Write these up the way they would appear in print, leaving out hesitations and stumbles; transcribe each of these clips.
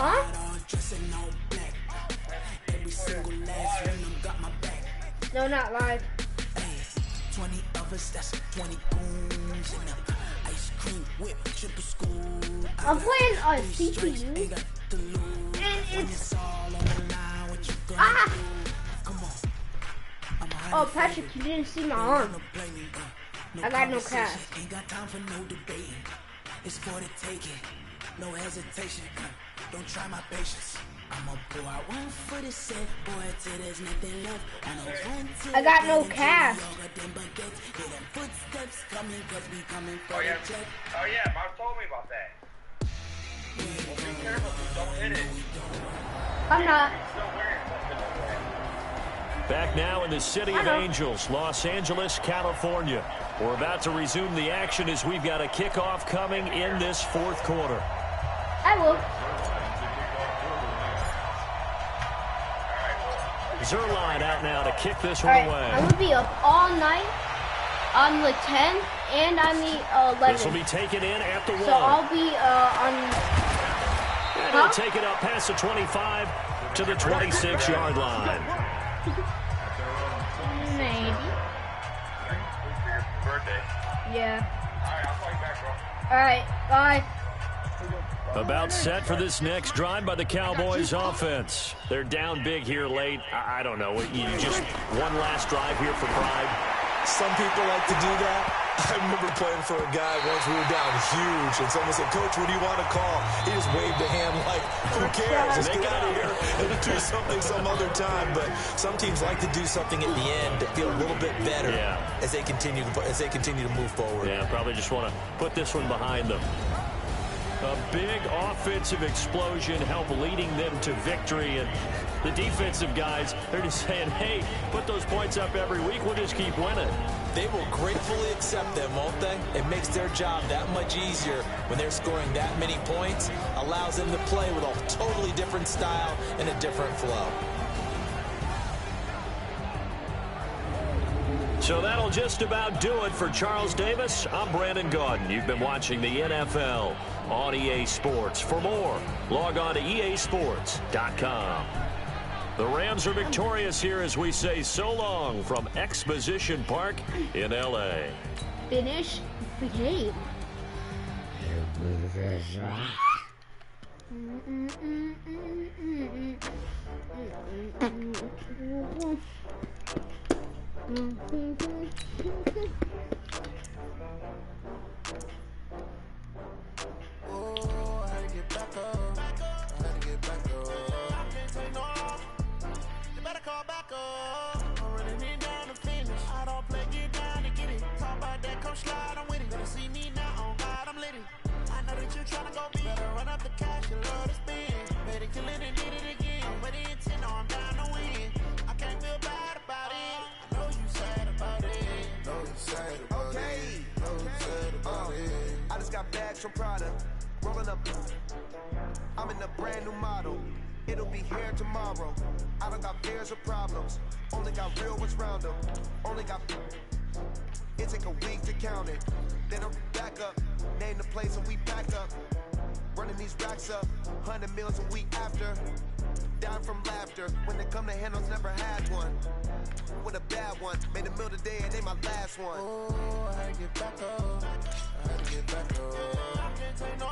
Huh? No, not live. 20 of us, that's 20 goons in the ice cream whip, triple school. I'm playing on CPU, and it's Oh, Patrick, you didn't see my arm. I got no cash. Ain't got time for no debating. It's for the taking, no hesitation. Don't try my patience. I'ma pour out one for the set, boy, till there's nothing left. I got no cash. Oh yeah, Mom told me about that. Well, be careful, don't hit it. I'm not. Back now in the City of Angels, Los Angeles, California. We're about to resume the action as we've got a kickoff coming in this fourth quarter. I will. Zerline out now to kick this one away. I'm going to be up all night on the 10 and on the 11. This will be taken in at the 1. So I'll be on... And he'll take it up past the 25 to the 26-yard line. Maybe. Birthday. Yeah. Alright, I'll call you back, bro. Alright, bye. About set for this next drive by the Cowboys offense. They're down big here late. I don't know. You just one last drive here for pride. Some people like to do that. I remember playing for a guy once we were down huge, and someone said, "Coach, what do you want to call?" He just waved a hand like, "Who cares? Just get out of here and do something some other time." But some teams like to do something at the end to feel a little bit better as they continue to move forward. Yeah, probably just want to put this one behind them. A big offensive explosion help leading them to victory, and the defensive guys, they're just saying, hey, put those points up every week, we'll just keep winning. They will gratefully accept them, won't they? It makes their job that much easier when they're scoring that many points, allows them to play with a totally different style and a different flow. So that'll just about do it for Charles Davis. I'm Brandon Gaudin. You've been watching the NFL on EA Sports. For more, log on to easports.com. The Rams are victorious here as we say so long from Exposition Park in L.A. Finish the game. I just got bags from Prada, rolling up. I'm in a brand new model. It'll be here tomorrow. I don't got fears or problems. Only got real ones round them. Only got. It take a week to count it. Then I'm back up. Name the place and we back up. Running these racks up. 100 meals a week after. Down from laughter. When they come to handles, never had one. With a bad one. Made a meal today and they my last one. Oh, I had to get back up. I had to get back up. I can't take no.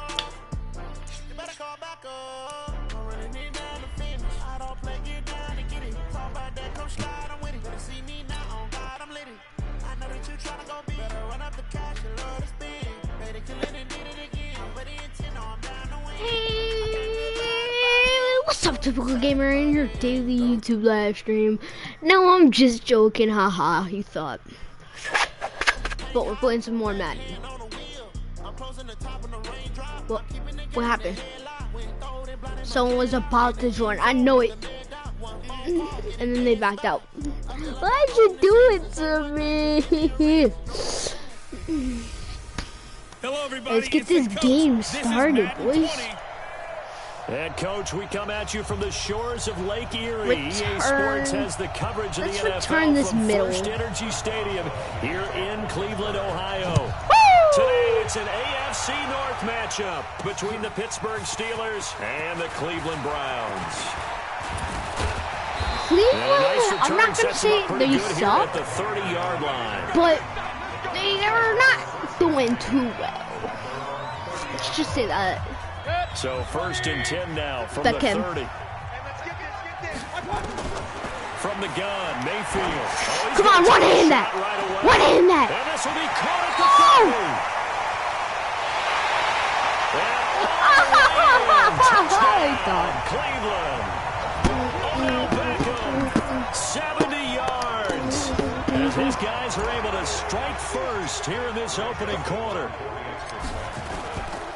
You better call back up. I'm running it down to finish. I don't play, get down to get it. Talk about that, come slide, I'm with it. Better see me now, on God, I'm lit it. I know that you tryna go big. Better run up the cash, you love to spin. Better kill it and did it again. But the intent, no, I'm down to win. Hey, what's up, typical gamer, in your daily YouTube live stream? No, I'm just joking, haha, you thought. But we're playing some more Madden. What happened? Someone was about to join. I know it. And then they backed out. Why'd you do it to me? Hello, everybody. Let's get this game started, boys. And Coach, we come at you from the shores of Lake Erie. EA Sports has the coverage of the NFL from First Energy Stadium here in Cleveland, Ohio. Today It's an AFC North matchup between the Pittsburgh Steelers and the Cleveland Browns. Cleveland, I'm not going to say they suck, at the 30-yard line. but they are not doing too well. Let's just say that. So 1st and 10 now from the 30. From the gun, Mayfield. Come on, one-hand that. One-hand that. And this will be caught at the 30. Cleveland. 70 yards. As his guys are able to strike first here in this opening quarter.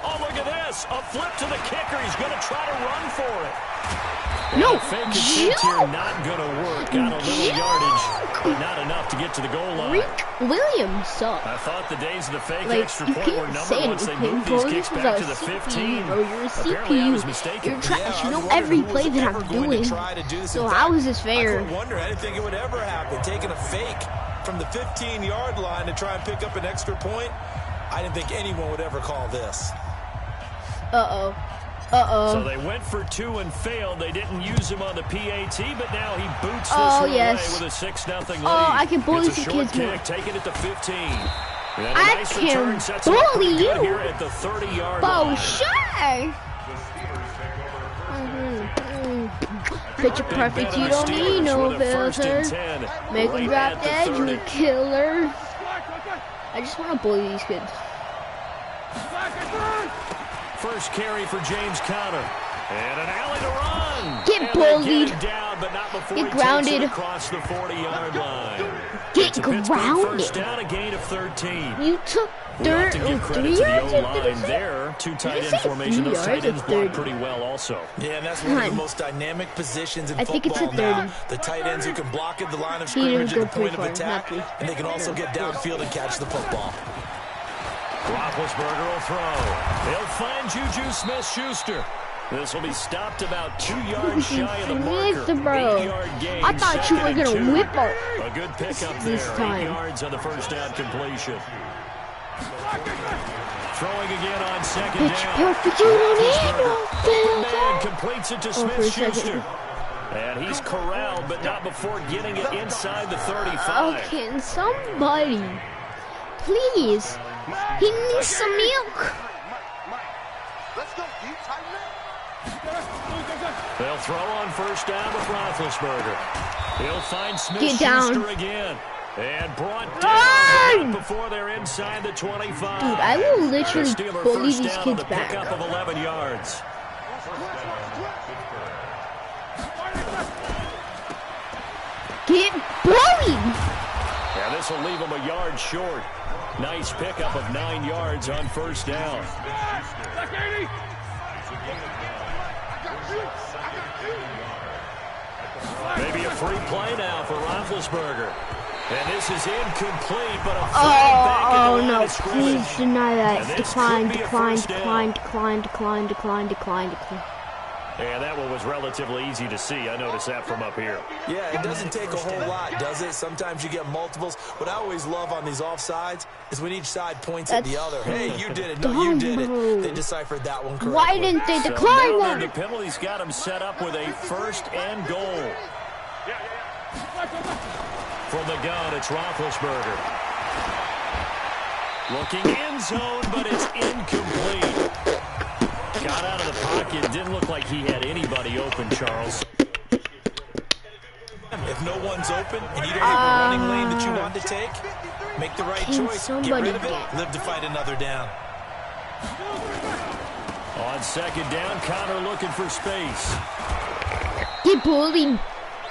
Oh, look at this. A flip to the kicker. He's going to try to run for it. No, fake and here not going to work. Got a little yardage, but not enough to get to the goal line. Rick Williams sucked. I thought the days of the fake Like, extra you point were can't numbered say once they anything, moved bro. these This kicks was back a to the 15. bro. You're a Apparently I was CPU. mistaken. You're trash. You know every play that I'm doing. So how is this fair? I wonder. I didn't think it would ever happen. Taking a fake from the 15-yard line to try and pick up an extra point. I didn't think anyone would ever call this. Uh-oh. So they went for 2 and failed. They didn't use him on the PAT, but now he boots this one away with a 6-0 lead. Oh, I can bully it's a some short kids more. kick, taking it to 15. And a I nice can return sets him up bully pretty good you. here at the 30-yard line. Sure. Picture perfect, you don't need no filter. Make them drop dead, you killer. I just want to bully these kids. First carry for James Conner. And an alley to run. Get bullied. Get down, but not before Get he grounded. takes it across the 40-yard line. Get grounded. First down, a gain of 13. You took We'll have to give credit 3 to yards the or O-line there. 2 tight end formation. Those tight ends block pretty well also. Yeah, and that's one of the most dynamic positions in I think it's a football 30. now. The tight ends who can block at the line of He didn't scrimmage at go the point pretty of far, attack, not and they can also get downfield and catch the football. Roethlisberger will throw. They'll find Juju Smith-Schuster. This will be stopped about 2 yards shy of the marker. 8-yard gain. I thought you were going to whip her. A good pickup there. This time. 8 yards on the first down completion. Throwing again on second down. Perfect, you don't need no Man filter. completes it to Oh, for a second. Smith-Schuster. And he's corralled, but not before getting it inside the 35. Oh, can somebody, please, he needs some milk. They'll throw on first down with Roethlisberger. He'll find Get down. Smith-Schuster again. And brought down before they're inside the 25. Dude, I will literally The Steeler bully first these down on kids the back. pickup of 11 yards. Get bullied. Yeah, this will leave him a yard short. Nice pickup of 9 yards on first down. Maybe a free play now for Roethlisberger. And this is incomplete, but a flag back at the line No, of scrimmage. please deny that. And this Decline, could be a decline, first down. decline, decline, decline, decline, decline, decline. And that one was relatively easy to see. I noticed that from up here. Yeah, it doesn't take a whole lot, does it? Sometimes you get multiples. What I always love on these offsides is when each side points at the other. Hey, you did it. No, you did it. They deciphered that one correctly. Why didn't they So decline now the that? penalty's got him set up with a first and goal. From the gun, it's Roethlisberger. Looking end zone, but it's incomplete. Got out of the pocket. Didn't look like he had anybody open, Charles. If no one's open and you don't have a running lane that you want to take, make the right Can choice. Get somebody rid of it. get- Live to fight another down. On second down, Conner looking for space. Get bullied.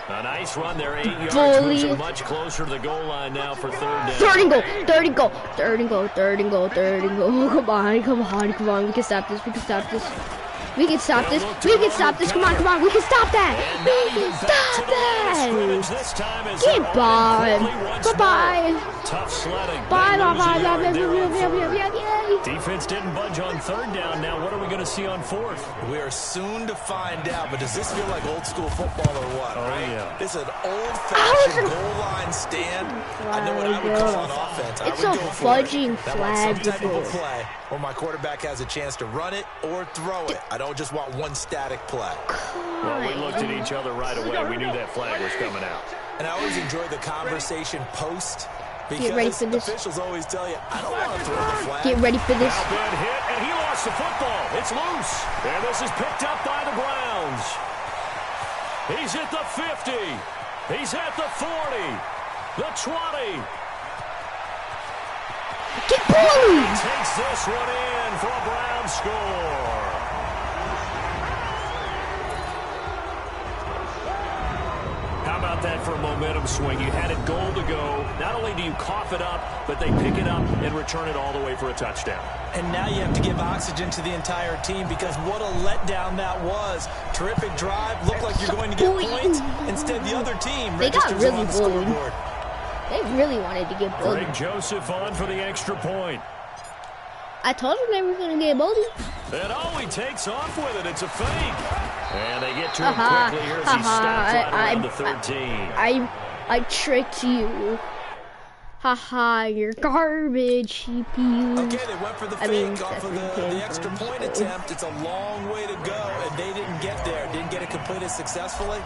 A nice run there, 8 yards. Bully. Moves him much closer to the goal line now for third down. Third and goal, third and goal, third and goal, third and goal, third and goal. Come on, come on, come on. We can stop this, we can stop this. We can stop this. We can stop this. Come on, come on. We can stop that. We can stop that. Goodbye. Bye-bye. Tough sledding. Bye, bye, bye, bye, bye, Defense didn't budge on third down. Now what are we going to see on fourth? We are soon to find out, but does this feel like old school football or what? Oh, yeah. It's an old-fashioned goal line stand. I know what I would call on offense. It's a fudging flag. Some type of a play where my quarterback has a chance to run it or throw it. I don't just want one static play. Well, we looked at each other right away. We knew that flag was coming out. And I always enjoy the conversation post. Get ready for this. Officials always tell you, I don't want to throw the flag. Get ready for this. Bad hit, and he lost the football. It's loose. And this is picked up by the Browns. He's at the 50. He's at the 40. The 20. Get bullied. He takes this one in for a Browns score. How about that for a momentum swing? You had it goal to go. Not only do you cough it up, but they pick it up and return it all the way for a touchdown. And now you have to give oxygen to the entire team because what a letdown that was. Terrific drive. Looked like you're going to get points. Instead, the other team registers on the scoreboard. They really wanted to get bullied. Greg Joseph on for the extra point. I told them they were going to get bullied. And oh, he takes off with it. It's a fake. And they get to him quickly here as he stops right around the 13. I tricked you. Haha, you're garbage, CPU. Okay, they went for the fake off of the extra point attempt. It's a long way to go, and they didn't get there. Didn't get it completed successfully.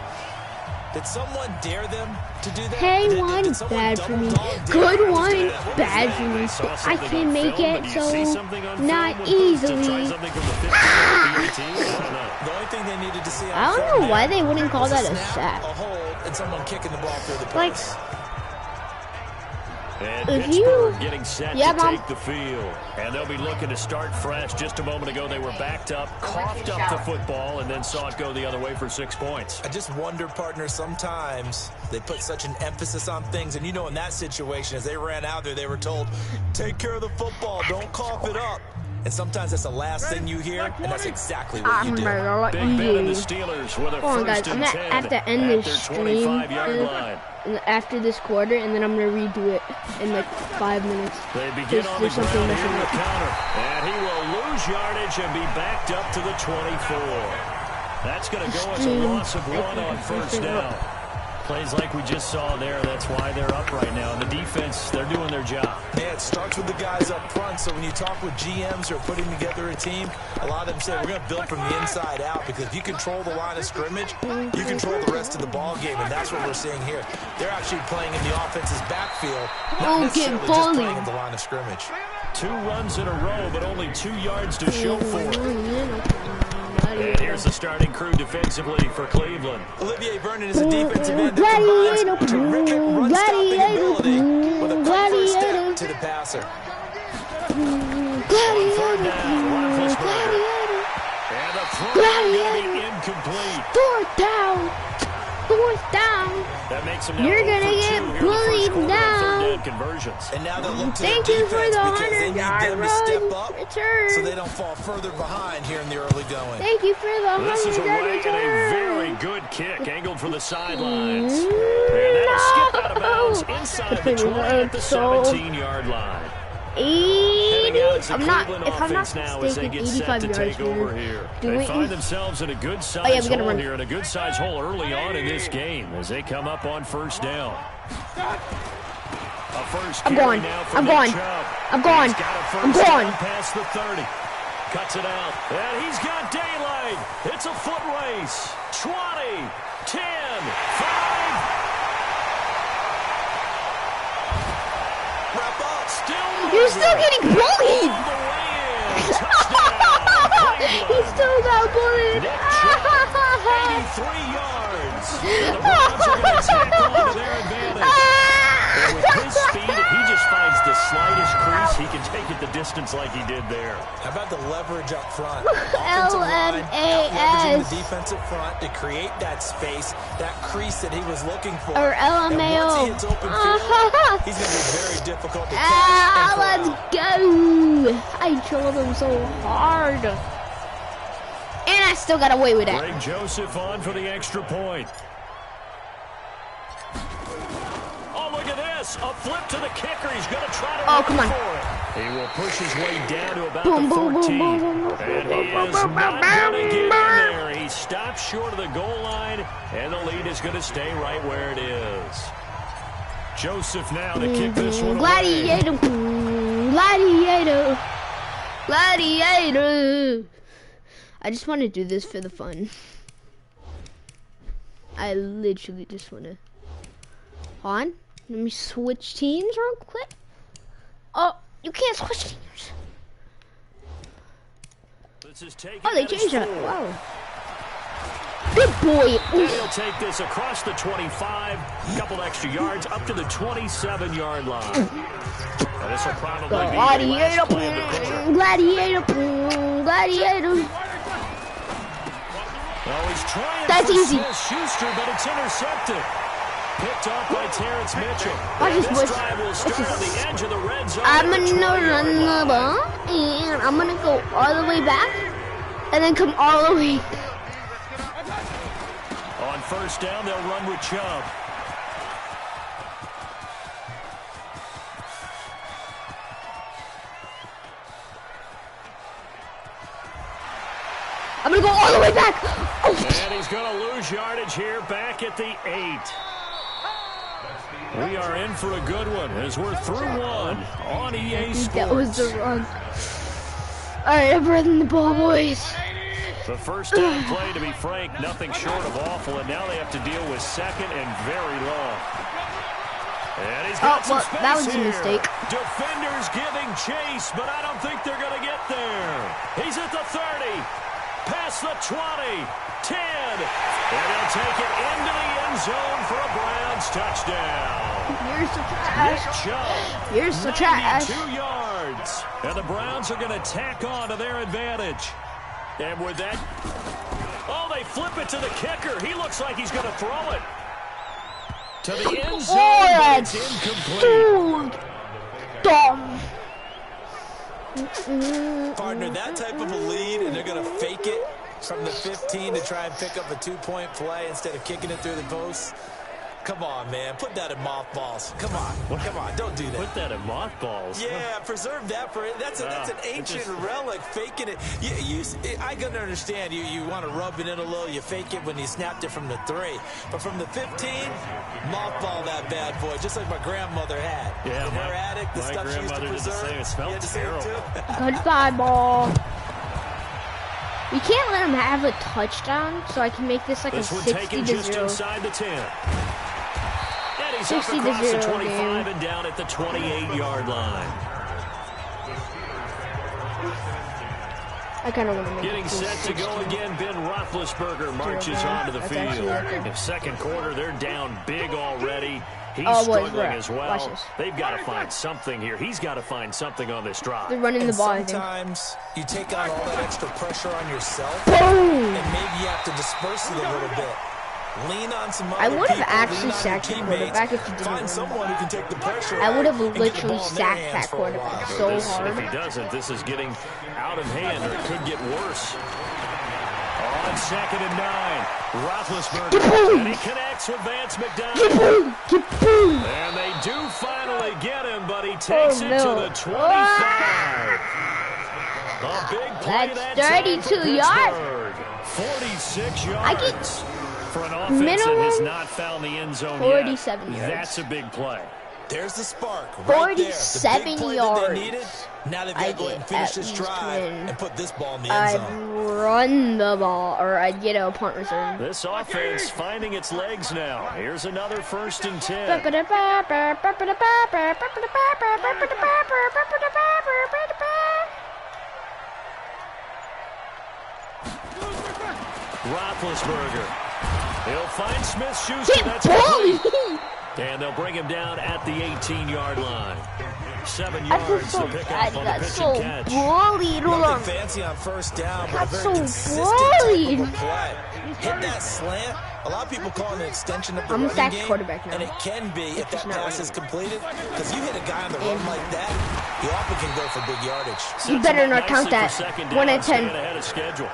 Did someone dare them to do that? Hey, one bad for me. Good one, bad for me. I can make it so not easily. The only thing they needed to see. I don't know why they wouldn't call that a sack. A hold and someone kicking the ball through the place. And Pittsburgh getting set to take the field. And they'll be looking to start fresh. Just a moment ago, they were backed up, coughed up the football, and then saw it go the other way for 6 points. I just wonder, partner, sometimes they put such an emphasis on things. And, you know, in that situation, as they ran out there, they were told, take care of the football, don't cough it up. And sometimes that's the last thing you hear, and that's exactly what you do. Big Ben and the Steelers with a first and 10 at the end of this stream. After this quarter, and then I'm going to redo it in like 5 minutes. They begin on the ground here in the counter. And he will lose yardage and be backed up to the 24. That's going to go as a loss of 1 on first down. Plays like we just saw there, that's why they're up right now. And the defense, they're doing their job. Yeah, it starts with the guys up front. So when you talk with GMs who are putting together a team, a lot of them say we're going to build from the inside out, because if you control the line of scrimmage, you control the rest of the ball game, and that's what we're seeing here. They're actually playing in the offense's backfield, not necessarily just playing in the line of scrimmage. 2 runs in a row, but only 2 yards to show for it. And here's the starting crew defensively for Cleveland. Olivier Vernon is a defensive end that combines terrific run-stopping ability with a quick first step to the passer. On third down, Roethlisberger. And the throw going to be incomplete. Fourth down. That makes him You're going to get bullied now. Conversions. And now they look to Thank their you for defense the because they need 100-yard them to step up return. so they don't fall further behind here in the early going. Thank you for the 100-yard This is a way and a very good kick, angled for the sidelines. And that'll skip out of bounds inside the 20 at the 17-yard line. 80. If I'm not now as they mistaken, get 85 set to yards take over here. They find themselves in a good size hole run. here, and a good size hole early on in this game as they come up on first down. A first carry now for Nick Chubb. I'm gone. Past the 30. Cuts it out. And he's got daylight. It's a foot race. 20, 10, 5. You're still getting bullied! He still got bullied! 83 yards! The Browns are going to tack on to their advantage. And with his speed, if he just finds the slightest crease, he can take it the distance like he did there. How about the leverage up front? Offensive line, leveraging the defensive front to create that space, that crease that he was looking for. Or LMAO. And once he hits open field, he's going to be very difficult to catch. Let's go! I trolled him so hard. And I still got away with that. Greg Joseph on for the extra point. Oh, look at this. A flip to the kicker. He's going to try to Oh, come on. for it. He will push his way down to about Boom, the boom, 14. boom, boom, boom, And he is not going to get in there. He stops short of the goal line, and the lead is going to stay right where it is. Joseph now to kick this one away. Gladiator. Gladiator. Gladiator. I just want to do this for the fun. I literally just want to. Hold on. Let me switch teams real quick. Oh, you can't switch teams. Oh, they changed it. Wow. Good boy. And he'll take this across the 25, couple extra yards, up to the 27-yard line. And this will probably be the last play of the quarter. Gladiator. Gladiator. Well, he's trying That's for easy. Smith-Schuster, but it's intercepted. Picked off by Terrence Mitchell. Watch And this, this boys. drive will start on the edge of the red zone. I'm at the gonna 20-yard run the line. ball, and I'm gonna go all the way back, and then come all the way. On first down, they'll run with Chubb. I'm gonna go all the way back. Oh. And he's going to lose yardage here back at the 8. We are in for a good one as we're through one on EA Sports. That was the run. Alright, I'm running the ball, boys. The first down play, to be frank, nothing short of awful, and now they have to deal with second and very long. And he's got some space that was a here. mistake. Defenders giving chase, but I don't think they're going to get there. He's at the 30, past the 20, 10, and he'll take it into the end zone for a Browns touchdown. You're so trash. You're so trash. 92 yards, and the Browns are going to tack on to their advantage. And with that, oh, they flip it to the kicker. He looks like he's going to throw it to the end zone, but it's incomplete. Dumb. Partner, that type of a lead, and they're going to fake it from the 15 to try and pick up a 2-point play instead of kicking it through the post. Come on, man. Put that in mothballs. Come on. Come on. Don't do that. Put that in mothballs. Yeah, preserve that for it. That's an ancient relic. Faking it. I can understand. You want to rub it in a little. You fake it when you snapped it from the 3. But from the 15, mothball that bad boy, just like my grandmother had. Yeah, in her attic, the stuff she used to preserve. It smelled terrible. Goodbye, ball. We can't let him have a touchdown, so I can make this like This a would 60 take him to just 0. inside the 10. And he's up 60 to across the 0 25 game. and down at the 28-yard line. I kind of want to make Getting it set to go again, Ben Roethlisberger marches onto the That's field. actually In second quarter, they're down big already. He's boys, struggling bro. as Watch well. this. They've got to find something here. He's got to find something on this drive. They're running the ball, I think. Sometimes you take on all that extra pressure on yourself, Boom! and maybe you have to disperse it a little bit. Lean on some other I would have people, actually lean on your sacked the teammates. quarterback if he didn't Find run. someone who can take the pressure I would have and get the literally ball in their sacked hands that for a while. quarterback so If he hard. doesn't, this is getting out of hand, or it could get worse. On second and 9, Roethlisberger, and he connects with Vance McDonald. And they do finally get him, but he takes it to the 25. A big play That's that time for 32 yards. Pittsburgh. 46 yards. I get for an offense that has not found the end zone 47 yet. yards. That's a big play. There's the spark right there. The 47 big play yards. that they needed. Now they've got to go ahead and finish this drive and put this ball in the end I'd zone. run the ball, or I'd get a punt return. This offense finding its legs now. Here's another 1st and 10. Roethlisberger. He'll find Smith-Schuster. That's complete. And they'll bring him down at the 18-yard line. 7 I feel yards so to pick bad. up on Got the pitch so and catch. bullied. Hold on. Nothing fancy on first down, but Got a very so consistent type bullied. of a play. Hit that slant. A lot of people call it an extension of the I'm a running sacked game, quarterback now. and it can be if that not pass running. is completed. Because you hit a guy on the run like that, you often can go for big yardage. You better not count that. 1 at 10. Ahead of schedule.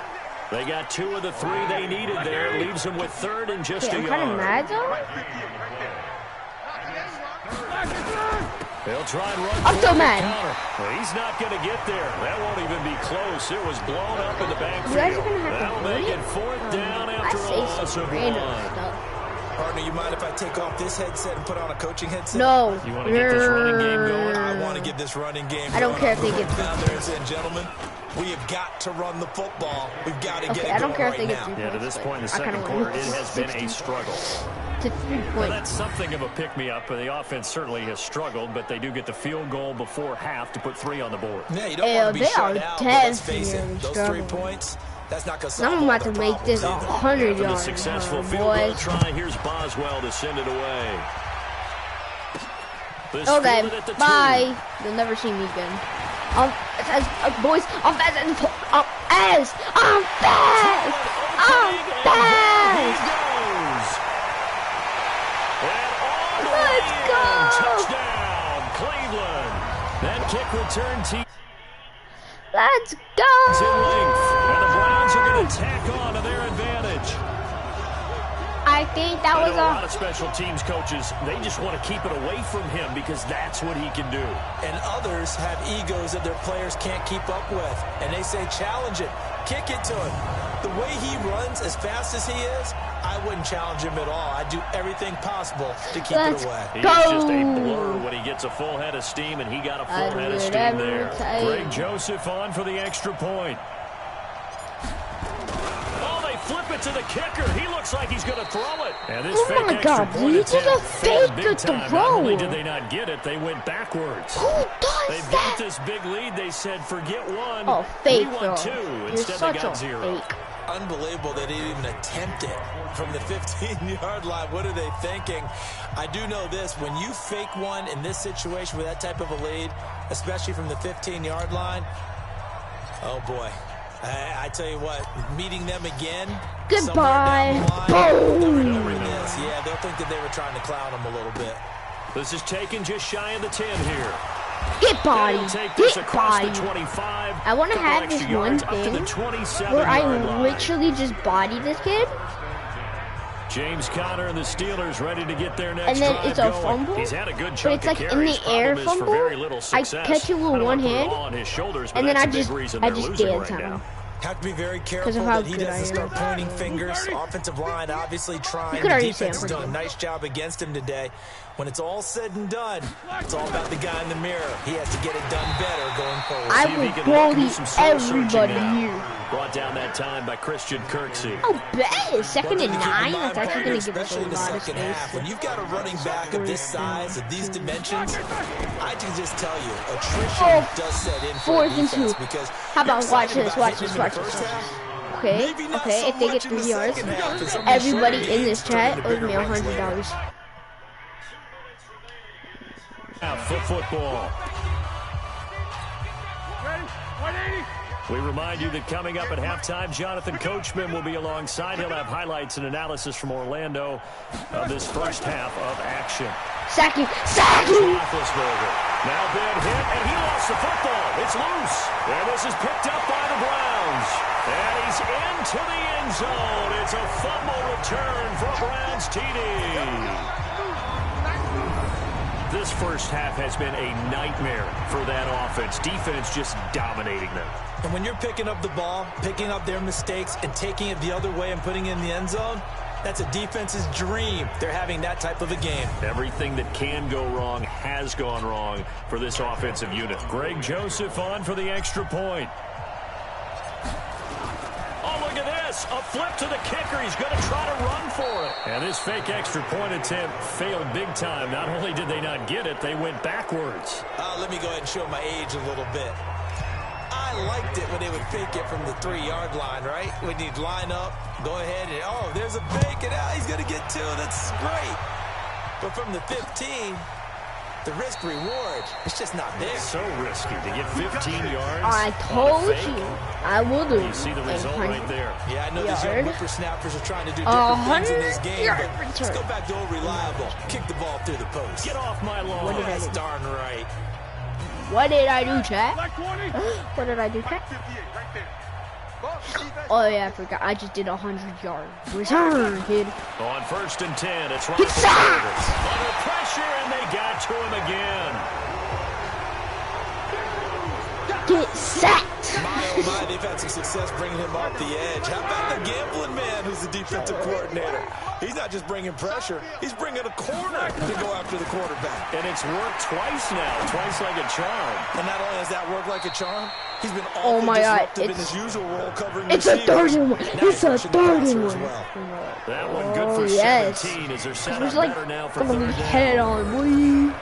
They got 2 of the 3 they needed there. Leaves them with 3rd and just a I'm yard. kind of mad though. They'll try and run. I'm so mad. Well, he's not going to get there. That won't even be close. It was blown up in the You guys are backfield. gonna have That'll to make bully? it 4th down after a I loss say of some 1. random stuff. Partner, you mind if I take off this headset and put on a coaching headset? No. You want to get this running game going? I want to get this running game I don't going. care if they get Ladies and gentlemen, we have got to run the football. We've got to get Okay, it I don't going care if right they get now. 3 Yeah, to points. this point in the I kinda second want quarter, it has been a struggle. to 3 Well, points. that's something of a pick-me-up. The offense certainly has struggled, but they do get the field goal before half to put 3 on the board. Yeah, you don't want to be they shut are out, but let's face it, definitely those 3 struggling. points, that's not going to Now solve I'm all about to their make this problems either. 100 After the yards. successful field goal Boys. try, here's Boswell to send it away. This Okay, fielded at the 2. bye. You'll never see me again. Boys, I'm fast and I'm fast. I'm fast. I'm fast. Let's go. Touchdown, Cleveland. That kick return team Let's is in go. length, and the Browns are going to tack on to their advantage. I think that I was know a lot a. of special teams coaches, they just want to keep it away from him because that's what he can do. And others have egos that their players can't keep up with. And they say, challenge it. Kick it to him. The way he runs as fast as he is, I wouldn't challenge him at all. I'd do everything possible to keep Let's it away. He's go. just a blur when he gets a full head of steam, and he got a full head of steam there. Greg Joseph on for the extra point. Flip it to the kicker. He looks like he's going to throw it. And this Oh fake my extra God, point he attempt did a failed fake big at the time. Not throw. only did they not get it, they went backwards. Who does They built that? this big lead. They said, forget 1. Oh, fake, we bro. won 2. You're Instead, such they got a 0. fake. Unbelievable they didn't even attempt it from the 15-yard line. What are they thinking? I do know this. When you fake one in this situation with that type of a lead, especially from the 15-yard line, oh, boy. I tell you what, meeting them again. Goodbye. Boom. Boom. This. Yeah, they'll think that they were trying to clown them a little bit. This is taken just shy of the 10 here. Get body. They'll take this Get across body. the 25. I want to couple have extra this one yards up to the thing 27 where I yard line. literally just body this kid. James Conner and the Steelers ready to get their next And then drive it's a going. fumble, He's had a good but chunk it's like of in carries. the air Problem is for fumble. very little I success. catch it with I don't one wanna put it hand, all on his shoulders, but and then that's I a big just reason they're losing dance right on now. him. Have to be very careful Because of how that he good doesn't I am. start pointing fingers. Offensive line obviously trying. You could The already say defense has I'm done a nice job against him today. When it's all said and done, it's all about the guy in the mirror. He has to get it done better going forward. I See if he will can look and do bully some soul searching everybody now. here. Brought down that time by Christian Kirksey. Oh, bet. Second and One thing to keep in 9. mind, That's actually going to give us especially a in the lot of second space. half, when you've got a running back of this size, of these dimensions, I can just tell you, attrition does set in for a 4th and 2. defense because How about you're watch excited this, about watch hitting this, him in watch the this. first half. Okay, Maybe not okay, so if they get much in 3 the yards, second half, and some of these everybody short in this gains turn chat into owes me bigger wins later. $100. For football. We remind you that coming up at halftime, Jonathan Coachman will be alongside. He'll have highlights and analysis from Orlando of this first half of action. Sack him! Sack him! Roethlisberger. Now bad hit, and he lost the football. It's loose. And this is picked up by the Browns. And he's into the end zone. It's a fumble return for a Browns TD. This first half has been a nightmare for that offense. Defense just dominating them. And when you're picking up the ball, picking up their mistakes, and taking it the other way and putting it in the end zone, that's a defense's dream. They're having that type of a game. Everything that can go wrong has gone wrong for this offensive unit. Greg Joseph on for the extra point. Oh, look at this. A flip to the kicker. He's going to try to run for it. And this fake extra point attempt failed big time. Not only did they not get it, they went backwards. Let me go ahead and show my age a little bit. I liked it when they would fake it from the 3-yard line, right? When you'd line up, go ahead, and oh, there's a fake, and he's going to get 2. That's great. But from the 15, the risk-reward, it's just not there. So risky to get 15 yards. I told you. I will do. You see the result right there. Yeah, I know these young whippersnappers are trying to do A different things in this game, 100-yard but let's return. go back to old reliable. Kick the ball through the post. Get off my lawn. What did I That's do? darn right. What did I do, chat? What did I do, chat? Oh yeah, I forgot. I just did 100-yard return, kid. On 1st and 10, it's Get sacked! under pressure, and they got to him again. Get sacked! My, oh my, they've had some success bringing him off the edge. How about the gambling man who's the defensive coordinator? He's not just bringing pressure, he's bringing a corner to go after the quarterback. And it's worked twice now, twice like a charm. And not only has that worked like a charm, he's been Oh awfully my God, disruptive in his usual role covering It's a receivers. 3rd and 1. Now It's a he's 3rd pushing and the 1. passer as well. That one good for Yes. 17 as they're set It was up like better now for gonna 3rd be down. head on, boy.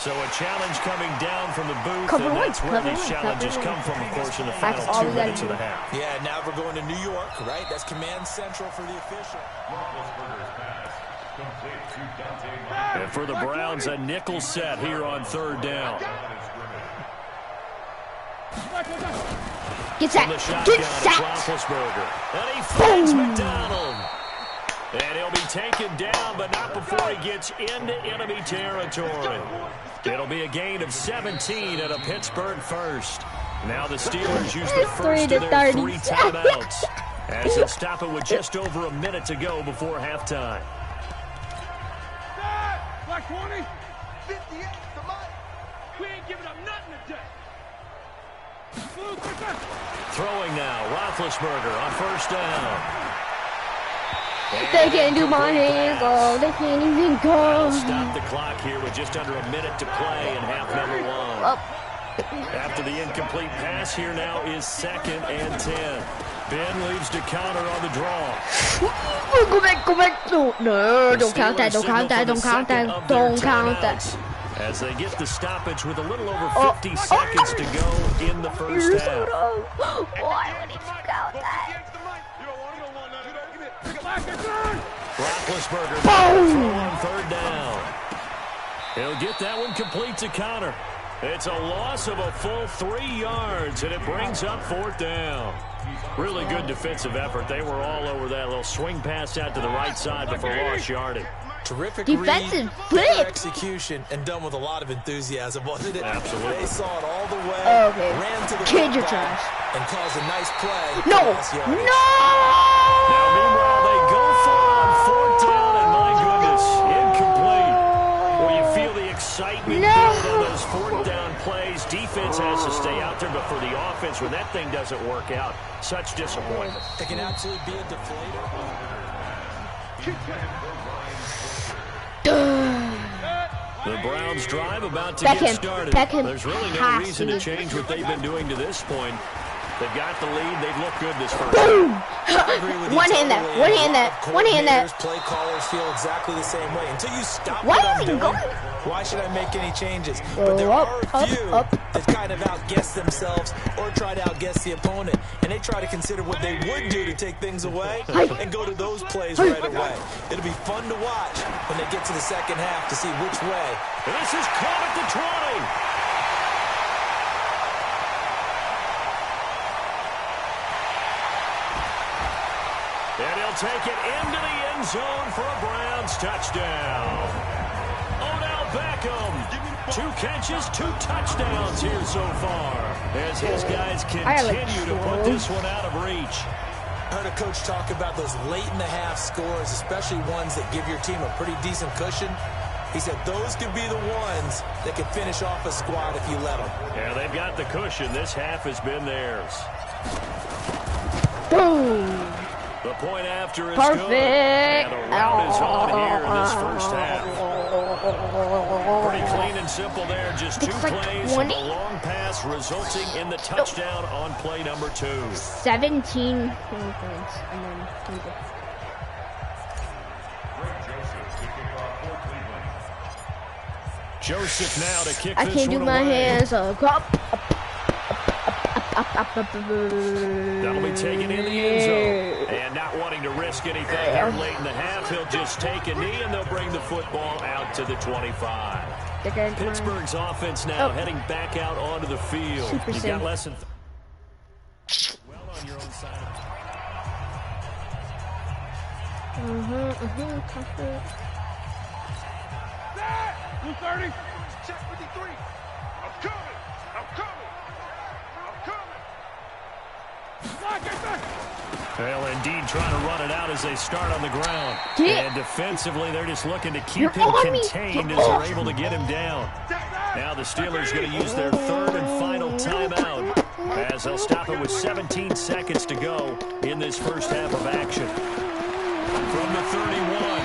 So a challenge coming down from the booth, Cover and one, that's where cover these one, challenges cover come one. from, of course, in the That's final all 2 we gotta minutes of do. the half. Yeah, now we're going to New York, right? That's command central for the official. And for the Browns, a nickel set here on 3rd down. Get From the sacked! Get shotgun, it's sacked! Roethlisberger. And he finds Boom. McDonald. And he'll be taken down, but not before he gets into enemy territory. It'll be a gain of 17 at a Pittsburgh first. Now the Steelers use the It's first 3 of to their 30. 3 timeouts as they'll stop it with just over a minute to go before halftime. Black 20. 58 to Mike. We ain't giving up nothing today. Throwing now, Roethlisberger on 1st down. They can't do my hands. Oh, they can't even go. Stop the clock here with just under a minute to play in half number 1. Up. After the incomplete pass, here now is 2nd and 10. Ben leaves to counter on the draw. Go back, go back. No, don't count that, don't count that, don't count that, don't count that. As they get the stoppage with a little over 50 seconds to go in the first half. Why would he count that? Roethlisberger throw on 3rd down. He'll get that one complete to Connor. It's a loss of a full 3 yards, and it brings up 4th down. Really good defensive effort. They were all over that little swing pass out to the right side before lost yardage. Terrific Defensive read, flip. better execution, and done with a lot of enthusiasm, wasn't it? Absolutely. They saw it all the way, Okay. ran to the Kid, you're football, trash. and caused a nice play. No, for last yardage. no. Now, meanwhile, they go for it on 4th down, and my goodness, incomplete. Well, you feel the excitement No. build on those 4th down plays. Defense has to stay out there, but for the offense, when that thing doesn't work out, such disappointment. It can absolutely be a deflator. The Browns drive about to Beckham, get started. Beckham There's really no has reason to to change what they've been doing to this point. They've got the lead. They've looked good this first Boom. half. I agree with you One hand that, totally. one A hand lot that, of one hand that. coordinators, play callers feel exactly the same way. Until you stop Why what is I'm he doing, going? why should I make any changes? But there Up, are a up, few up. that kind of outguess themselves or try to outguess the opponent. And they try to consider what they would do to take things away and go to those plays right away. It'll be fun to watch when they get to the second half to see which way. And this is caught at the 20. And he'll take it into the end zone for a Browns touchdown. Odell Beckham, 2 catches, 2 touchdowns here so far, as his guys continue to put this one out of reach. I heard a coach talk about those late-in-the-half scores, especially ones that give your team a pretty decent cushion. He said those could be the ones that could finish off a squad if you let them. Yeah, they've got the cushion. This half has been theirs. Boom. The point after is Perfect. good. And the round is on here in this first half. Pretty clean and simple there. Just 2 Looks like plays 20. and a long pass resulting in the touchdown on play number 2. 17 points. And then Joseph now to kick I this can't do one my away. hands up. That'll be taken in the end zone. And not wanting to risk anything here late in the half, he'll just take a knee and they'll bring the football out to the 25. Pittsburgh's offense now heading back out onto the field. Super You've sim. got less than well on your own side. 230. Check 53. I'm coming. I'm coming. I'm coming. Well, indeed, trying to run it out as they start on the ground. Get. And defensively, they're just looking to keep You're him on me. contained Get as they're off. able to get him down. Now the Steelers going to use their third and final timeout as they'll stop it with 17 seconds to go in this first half of action. From the 31,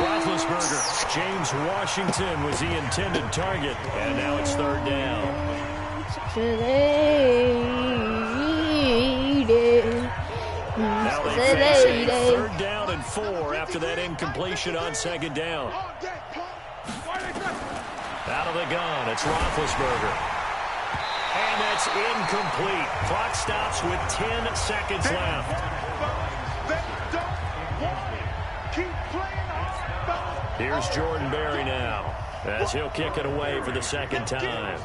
Roethlisberger. James Washington was the intended target, and now it's third down. Now they face a third down and 4 after that incompletion on second down. Out of the gun, it's Roethlisberger. And that's incomplete. Clock stops with 10 seconds left. Here's Jordan Berry now, as he'll kick it away for the second time.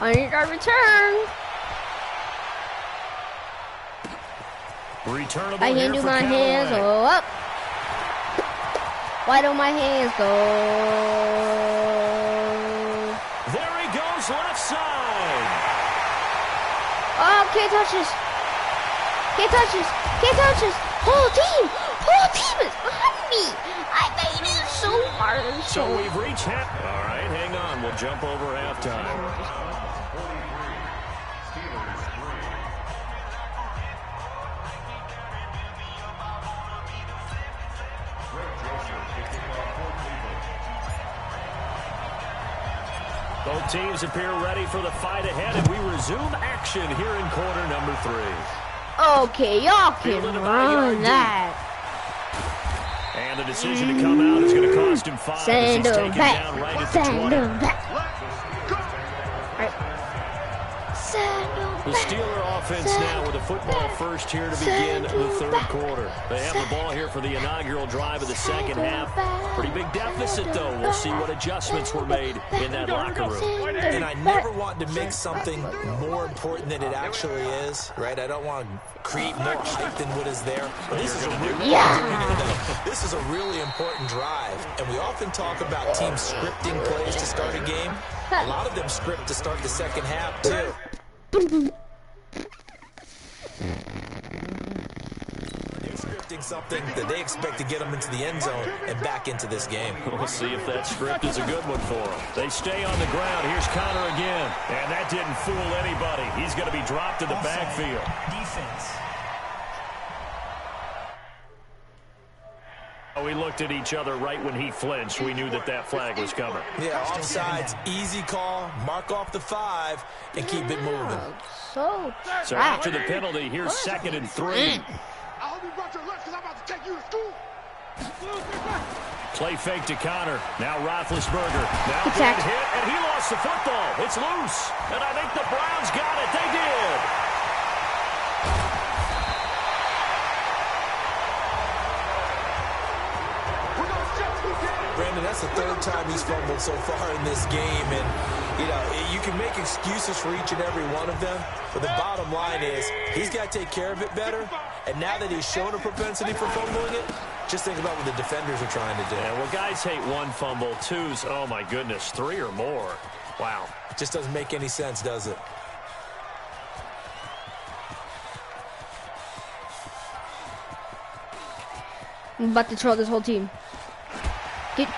I need our return. Returnable I here can do for my Callaway. hands go up. Why don't my hands go? There he goes, left side. Oh, can't touch this. Can't touch this. Can't touch this. Whole team is on me. I made it so hard. So we've reached half. All right, hang on. We'll jump over halftime. Both teams appear ready for the fight ahead, and we resume action here in quarter number 3. Okay, y'all can run that. And the decision to come out is going to cost him 5 as Send he's him taken back. down right at the Send 20. him back. Right. Send him The back. Steeler offense now with a football first here to begin the third quarter. They have the ball here for the inaugural drive of the second half. Pretty big deficit, though. We'll see what adjustments were made in that locker room. And I never want to make something more important than it actually is, right? I don't want to create more hype than what is there. But this is this is a really important drive. And we often talk about teams scripting plays to start a game. A lot of them script to start the second half, too. They're scripting something that they expect to get them into the end zone and back into this game. We'll see if that script is a good one for them. They stay on the ground. Here's Connor again. And that didn't fool anybody. He's going to be dropped in the backfield. Defense. We looked at each other right when he flinched. We knew that that flag was coming. Yeah, offsides, easy call, mark off the 5, and keep it moving. So after the penalty, here's 2nd and 3. I hope you brought your lunch because I'm about to take you to school. Play fake to Connor. Now Roethlisberger. Now good Attack. hit, and he lost the football. It's loose. And I think the Browns got it. They did. Brandon, that's the 3rd time he's fumbled so far in this game, and you know, you can make excuses for each and every one of them, but the bottom line is he's got to take care of it better, and now that he's shown a propensity for fumbling it, just think about what the defenders are trying to do. Yeah, well, guys hate 1 fumble, 2's, oh my goodness, 3 or more. Wow. Just doesn't make any sense, does it? I'm about to troll this whole team. Get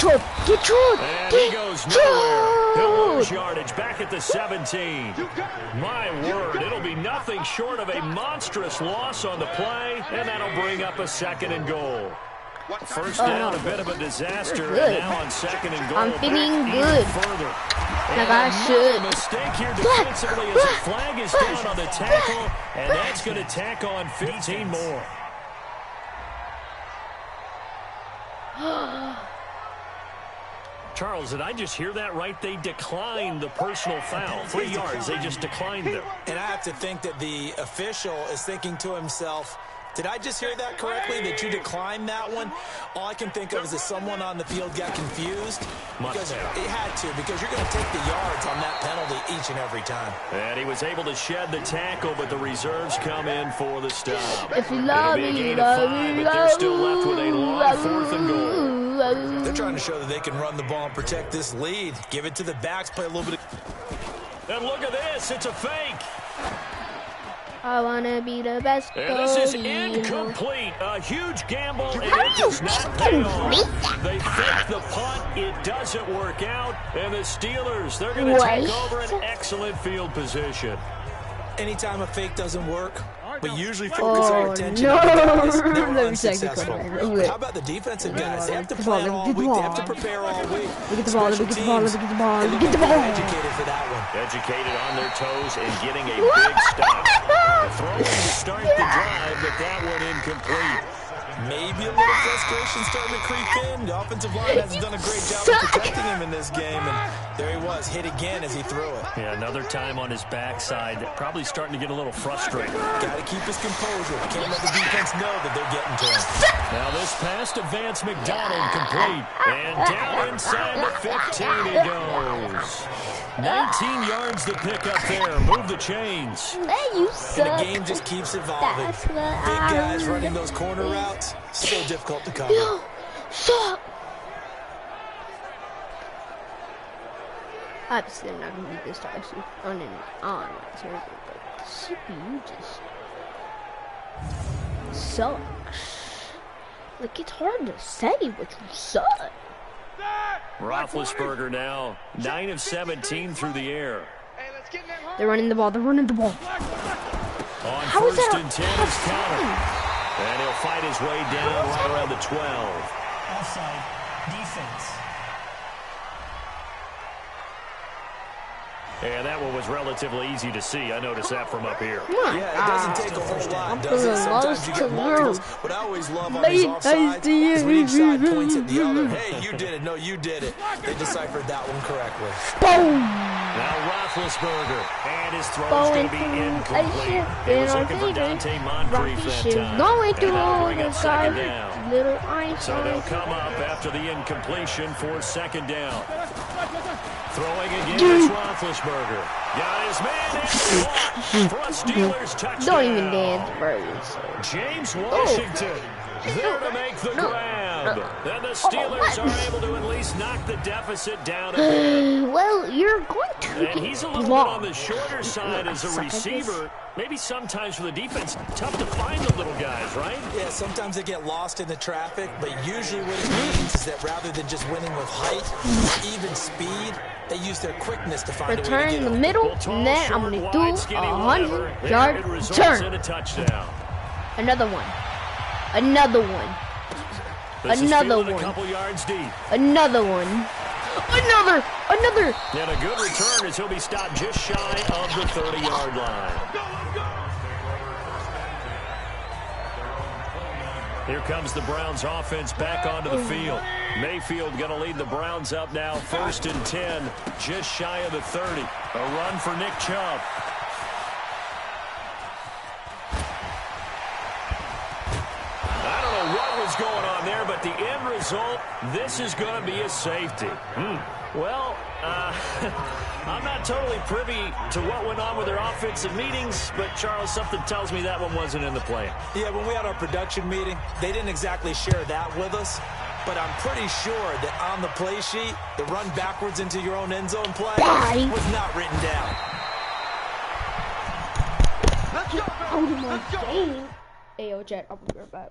trolled. Get trolled. And Get he goes nowhere. He'll trolled. lose yardage back at the 17. My word, it'll be nothing short of a monstrous loss on the play, and that'll bring up a 2nd and goal. First down, a bit of a disaster, and now on 2nd and goal. I'm feeling back good. even further. Like I should. Mistake here defensively as a flag is down on the tackle, and that's going to tack on 15 more. Charles, did I just hear that right? They declined the personal foul. 3 yards, they just declined them. And I have to think that the official is thinking to himself, did I just hear that correctly, that you declined that one? All I can think of is that someone on the field got confused. Because it had to, because you're going to take the yards on that penalty each and every time. And he was able to shed the tackle, but the reserves come in for the stop. If you love It'll be a me, gain of 5, but they're still left with a long 4th and goal. They're trying to show that they can run the ball and protect this lead. Give it to the backs, play a little bit of... And look at this, it's a fake. I wanna be the best. And this is incomplete. A huge gamble, and it does not pay off. They fake the punt. It doesn't work out. And the Steelers, they're going to take over an excellent field position. Anytime a fake doesn't work, but usually focus our attention on the guys that were unsuccessful. How about the defensive guys? They have to plan all week. They have to prepare all week. Look at the ball, look at the ball, look at the ball, look at the ball. Educated for that one. Educated on their toes and getting a big stop. Throwing to start the drive, but that one incomplete. Maybe a little frustration starting to creep in. The offensive line hasn't done a great job of protecting him in this game, and there he was, hit again as he threw it. Yeah, another time on his backside, probably starting to get a little frustrated. Got to keep his composure. Can't let the defense know that they're getting to him. Now this pass to Vance McDonald complete, and down inside the 15 he goes. 19 yards to pick up there. Move the chains. Hey, you suck. And the game just keeps evolving. Big guys running those corner routes, so difficult to cover. You suck. Obviously, I'm not gonna beat this time on my server, but CPU just sucks. Like, it's hard to say what you suck. Roethlisberger now 9 of 17 through the air. They're running the ball. They're running the ball. On first and 10 is counter. And he'll fight his way down right around the 12. Offside defense. And that one was relatively easy to see. I noticed that from up here. Yeah, it doesn't take a whole lot, does it? Sometimes you get multiples. What I always love on these offsides is when each side points at the other. Hey, you did it. No, you did it. They deciphered that one correctly. Boom! Now Roethlisberger, and his throw's going to be incomplete. He was looking for Dante Moncrief that time. Going through that'll all bring the up second guys. down. Little ice. So they'll come up after the incompletion for second down. Throwing again is Roethlisberger. Got his man for a Steelers touchdown. Don't even dance, birds. James Washington there to make the grab. And the Steelers are able to at least knock the deficit down a bit. Well, you're going to And he's a little bit on the shorter side as a receiver. Maybe sometimes for the defense, tough to find the little guys, right? Yeah, sometimes they get lost in the traffic, but usually what it means is that rather than just winning with height, even speed, they use their quickness to find a way to return get in the open. middle, and then I'm going to do a 100-yard turn. A touchdown. Another one. Another one. Another one. A couple yards deep. Another one. Another. And a good return as he'll be stopped just shy of the 30-yard line. Here comes the Browns offense back onto the field. Mayfield going to lead the Browns up now, 1st and 10, just shy of the 30. A run for Nick Chubb. I don't know what was going on there, but the end result, this is going to be a safety. Well, I'm not totally privy to what went on with their offensive meetings, but Charles, something tells me that one wasn't in the plan. Yeah, when we had our production meeting, they didn't exactly share that with us, but I'm pretty sure that on the play sheet, the run backwards into your own end zone play was not written down. Hey, yo, Jet, I'll be right back.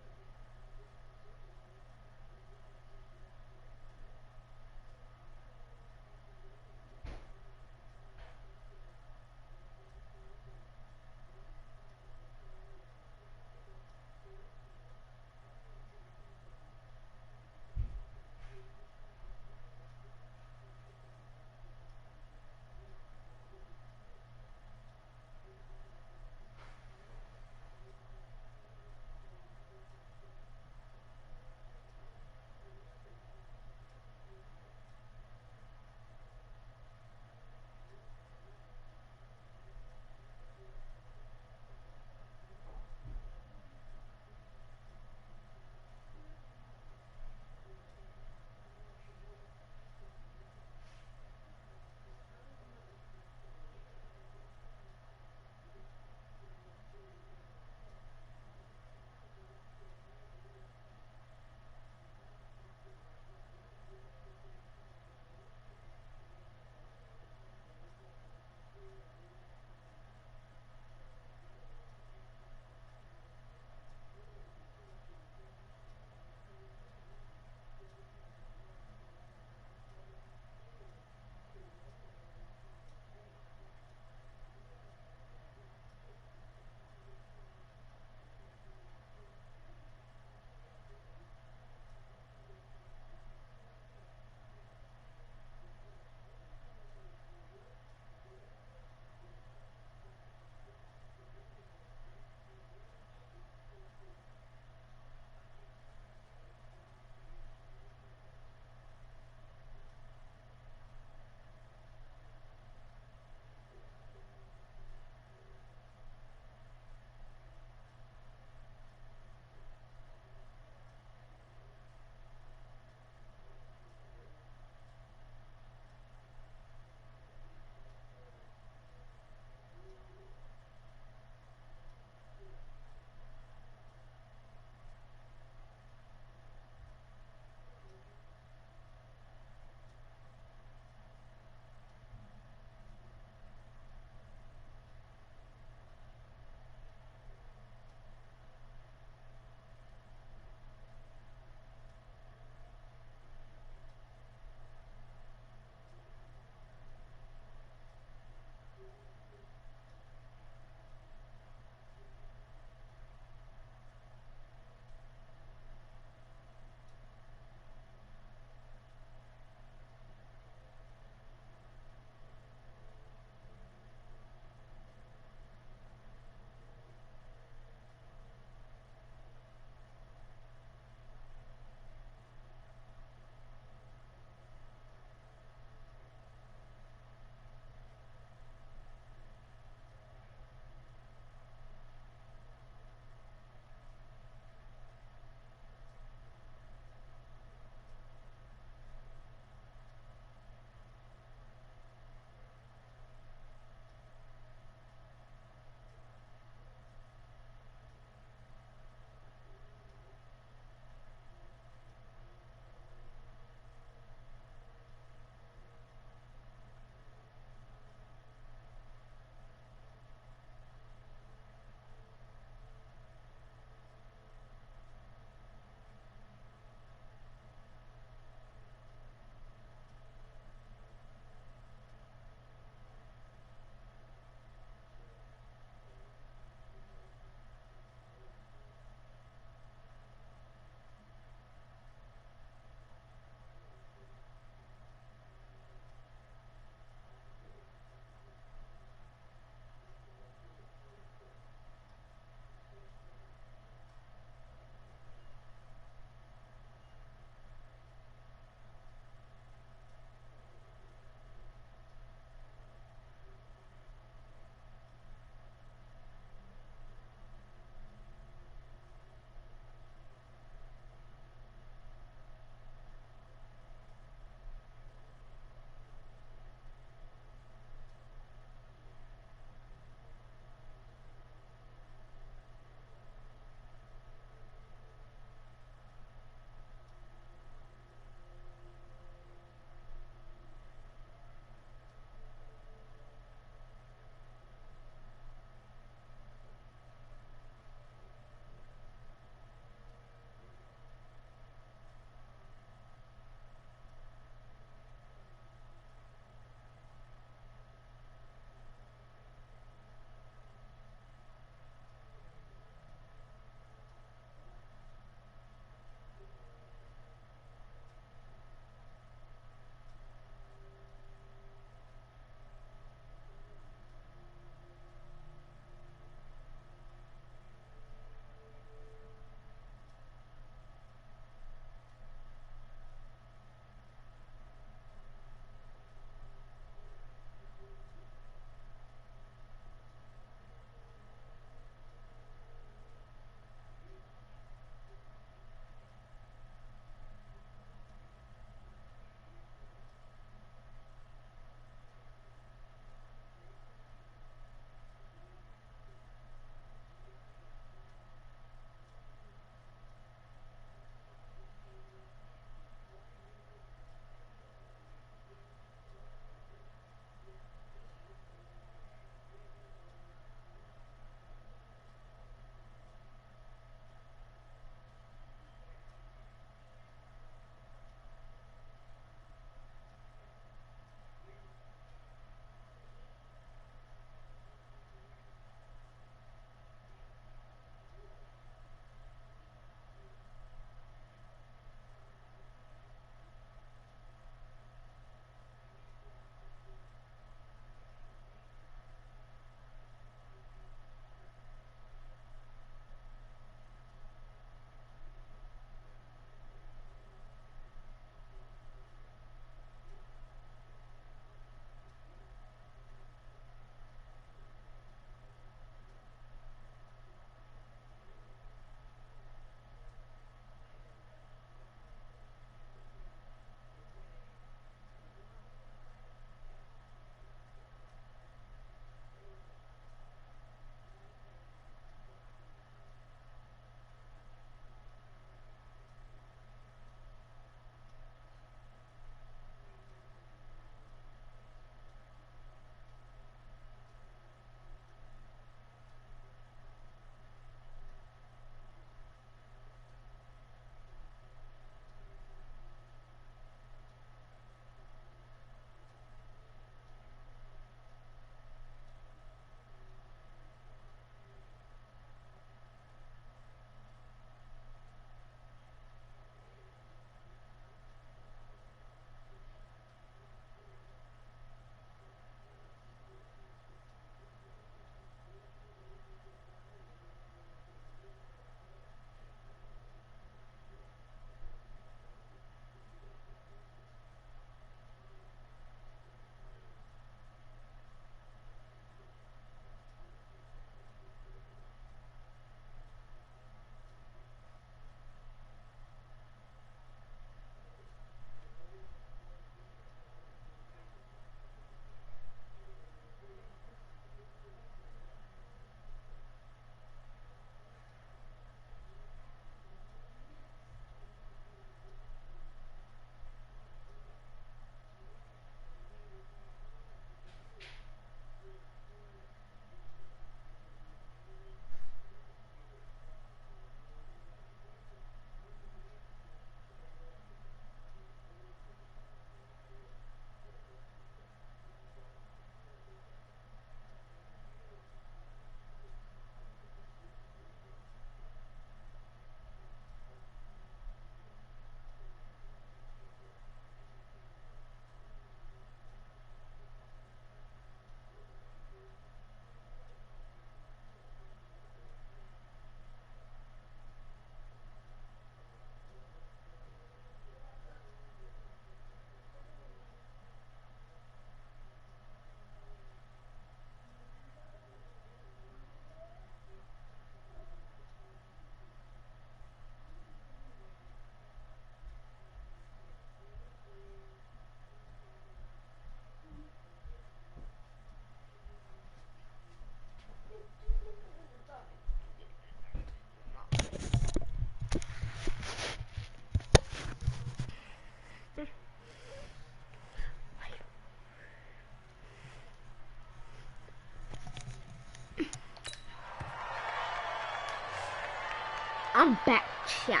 I'm back, chat.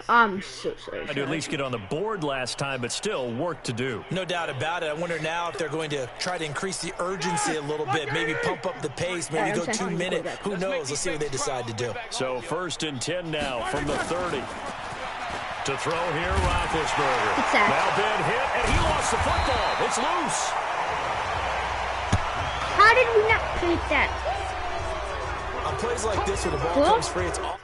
I'm so sorry. I had to at least get on the board last time, but still work to do. No doubt about it. I wonder now if they're going to try to increase the urgency a little bit, maybe pump up the pace, maybe go 2 minutes. Who knows? Let's see what they decide to do. So 1st and 10 now from the 30. To throw here, Roethlisberger. Now been hit, and he lost the football. It's loose. How did we not take that? On plays like this where the ball comes free, it's often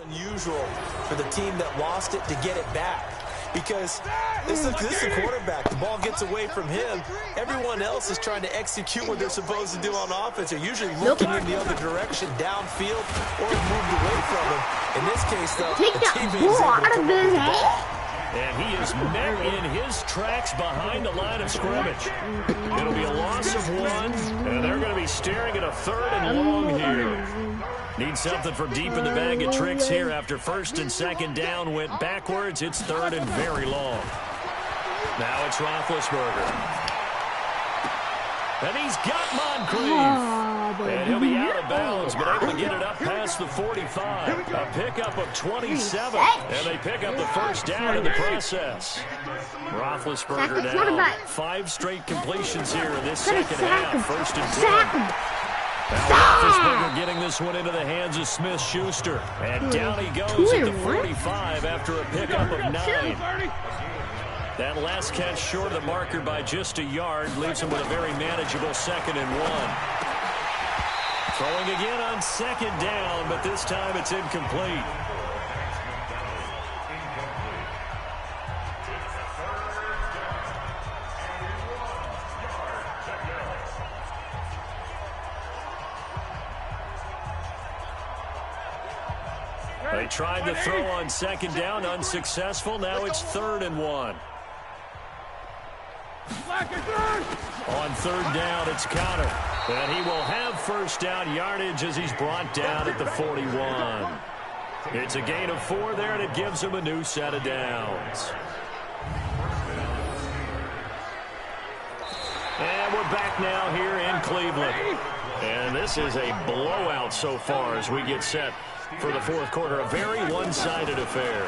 unusual for the team that lost it to get it back. Because this is a quarterback. The ball gets away from him. Everyone else is trying to execute what they're supposed to do on offense. They're usually looking in the other direction, downfield, or moved away from him. In this case, though, take that ball out of his hand. And he is met in his tracks behind the line of scrimmage. It'll be a loss of 1, and they're going to be staring at a 3rd and long here. Need something from deep in the bag of tricks here after 1st and 2nd down went backwards. It's 3rd and very long. Now it's Roethlisberger. And he's got Moncrief. And he'll be out of bounds, but able to get it up past the 45. A pickup of 27. And they pick up the 1st down in the process. Roethlisberger now 5 straight completions here in this 2nd half. 1st and 10. Now Roethlisberger getting this one into the hands of Smith-Schuster. And down he goes at the 45 after a pickup of 9. That last catch short of the marker by just a yard leaves him with a very manageable 2nd and 1. Throwing again on 2nd down, but this time it's incomplete. They tried to throw on 2nd down, unsuccessful. Now it's 3rd and 1. On 3rd down, it's Connor. And he will have 1st down yardage as he's brought down at the 41. It's a gain of 4 there, and it gives him a new set of downs. And we're back now here in Cleveland. And this is a blowout so far as we get set for the 4th quarter. A very one-sided affair.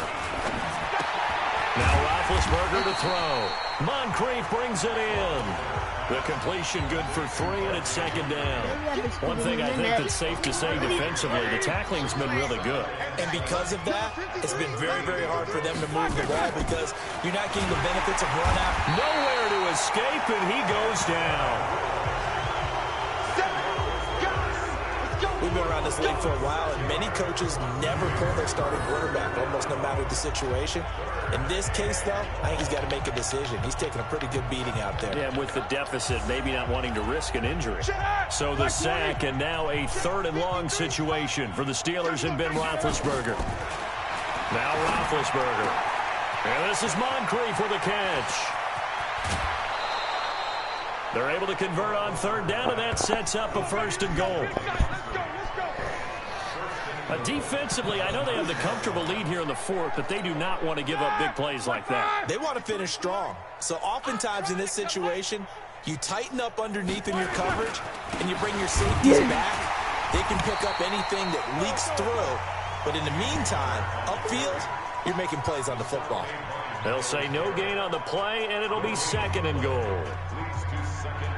Now Roethlisberger to throw. Moncrief brings it in. The completion good for 3, and it's 2nd down. One thing I think that's safe to say defensively, the tackling's been really good. And because of that, it's been very, very hard for them to move the ball because you're not getting the benefits of run out. Nowhere to escape, and he goes down. We've been around this league for a while, and many coaches never pull their starting quarterback, almost no matter the situation. In this case, though, I think he's got to make a decision. He's taking a pretty good beating out there. Yeah, with the deficit, maybe not wanting to risk an injury. So the sack, and now a 3rd and long situation for the Steelers and Ben Roethlisberger. Now Roethlisberger. And this is Moncrief with a catch. They're able to convert on 3rd down, and that sets up a 1st and goal. Defensively, I know they have the comfortable lead here in the 4th, but they do not want to give up big plays like that. They want to finish strong. So oftentimes in this situation, you tighten up underneath in your coverage, and you bring your safeties back. They can pick up anything that leaks through. But in the meantime, upfield, you're making plays on the football. They'll say no gain on the play, and it'll be 2nd and goal.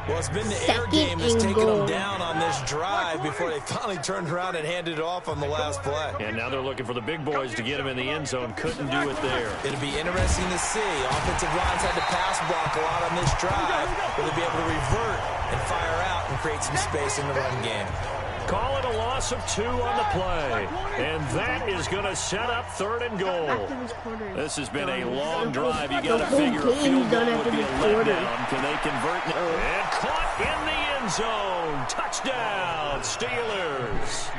Well, it's been the air game that's taken them down on this drive before they finally turned around and handed it off on the last play. And now they're looking for the big boys to get him in the end zone. Couldn't do it there. It'll be interesting to see. Offensive lines had to pass block a lot on this drive. Will they be able to revert and fire out and create some space in the run game? Call it a loss of 2 on the play. And that is going to set up 3rd and goal. This has been a long drive. You got to figure a field goal would be a letdown. Can they convert? And caught in the end zone. Touchdown, Steelers.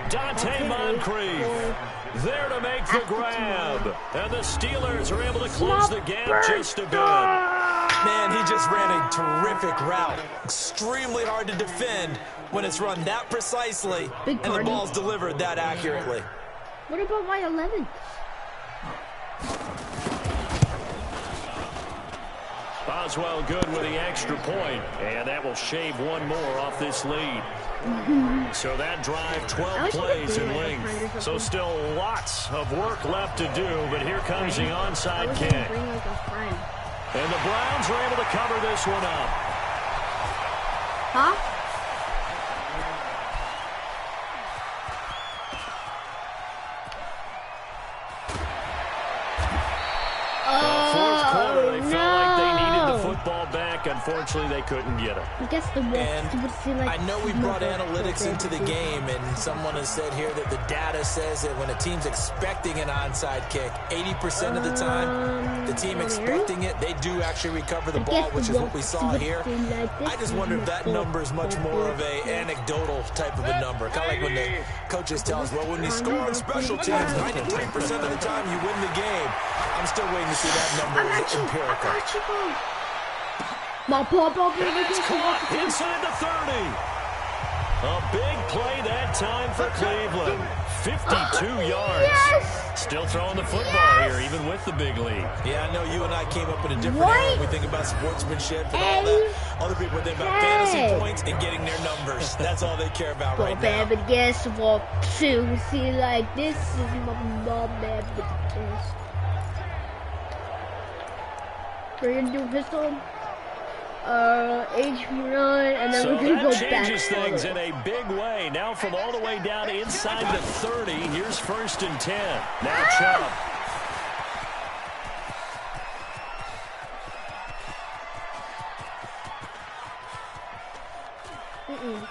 Dante Moncrief there to make the grab. And the Steelers are able to close the gap just a bit. Man, he just ran a terrific route. Extremely hard to defend when it's run that precisely and the ball's delivered that accurately. What about my 11? Boswell good with the extra point, and that will shave one more off this lead. So that drive, 12 plays in length. So still lots of work left to do, but here comes the onside kick. And the Browns are able to cover this one up. Huh? Unfortunately, they couldn't get it. I guess the I know we brought analytics into the game, and someone has said here that the data says that when a team's expecting an onside kick, 80% of the time, the team expecting it, they do actually recover the ball, which is what we saw here. I just wonder if that number is much more of a anecdotal type of a number. Kind of like when the coaches tell us, well, when you score on special teams, 93% of the time you win the game. I'm still waiting to see that number empirical. And it's caught inside the 30. A big play that time for Cleveland. 52 yards. Yes! Still throwing the football here, even with the big lead. Yeah, I know you and I came up in a different era. We think about sportsmanship and all that. Other people think about fantasy points and getting their numbers. That's all they care about right now. But guess what? See, like this is my mom. We're gonna do pistol. HP run, and then we're gonna go back. So that changes things in a big way. Now from all the way down inside the 30, here's 1st and 10. Now Chubb.